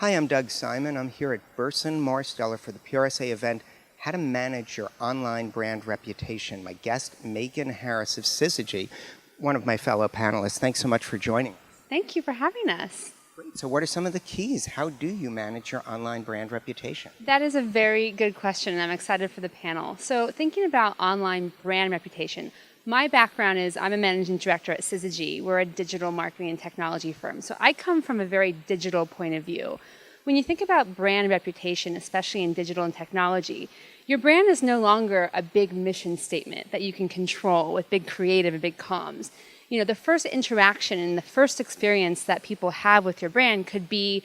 Hi, I'm Doug Simon. I'm here at Burson Marsteller for the PRSA event, How to Manage Your Online Brand Reputation. My guest, Megan Harris of SYZYGY, one of my fellow panelists. Thanks so much for joining us. Thank you for having us. Great. So what are some of the keys? How do you manage your online brand reputation? That is a very good question, and I'm excited for the panel. So thinking about online brand reputation, my background is I'm a managing director at SYZYGY. We're a digital marketing and technology firm. So I come from a very digital point of view. When you think about brand reputation, especially in digital and technology, your brand is no longer a big mission statement that you can control with big creative and big comms. You know, the first interaction and the first experience that people have with your brand could be,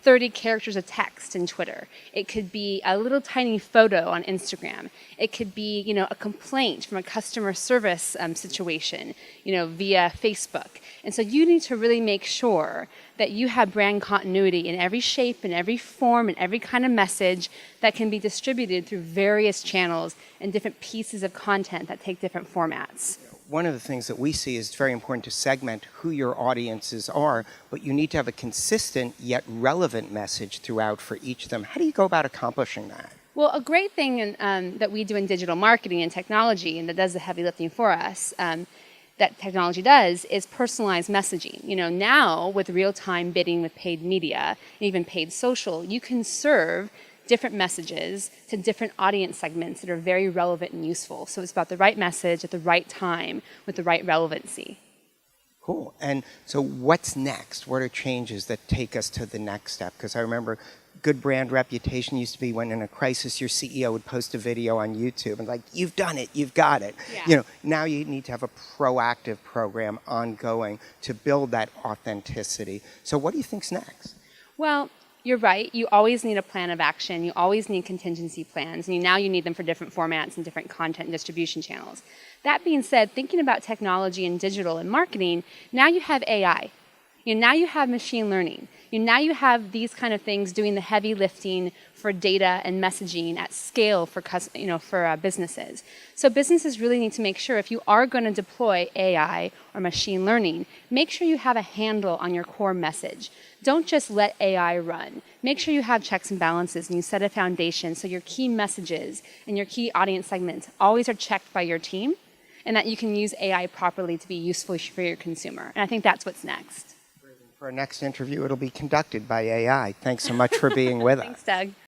30 characters of text in Twitter. It could be a little tiny photo on Instagram. It could be, a complaint from a customer service situation, via Facebook. And so you need to really make sure that you have brand continuity in every shape, in every form, in every kind of message that can be distributed through various channels and different pieces of content that take different formats. One of the things that we see is it's very important to segment who your audiences are, but you need to have a consistent yet relevant message throughout for each of them. How do you go about accomplishing that? Well, a great thing that we do in digital marketing and technology, and that does the heavy lifting for us, that technology does, is personalized messaging. Now with real-time bidding with paid media, and even paid social, you can serve different messages to different audience segments that are very relevant and useful. So it's about the right message at the right time with the right relevancy. Cool. And so what's next? What are changes that take us to the next step? Because I remember good brand reputation used to be when in a crisis your CEO would post a video on YouTube and you've done it, you've got it. Yeah. Now you need to have a proactive program ongoing to build that authenticity. So what do you think's next? Well, you're right. You always need a plan of action. You always need contingency plans. And now you need them for different formats and different content and distribution channels. That being said, thinking about technology and digital and marketing, now you have AI. Now you have machine learning. Now you have these kind of things doing the heavy lifting for data and messaging at scale for businesses. So businesses really need to make sure if you are going to deploy AI or machine learning, make sure you have a handle on your core message. Don't just let AI run. Make sure you have checks and balances and you set a foundation so your key messages and your key audience segments always are checked by your team and that you can use AI properly to be useful for your consumer. And I think that's what's next. For our next interview, it'll be conducted by AI. Thanks so much for being with us. Thanks, Doug.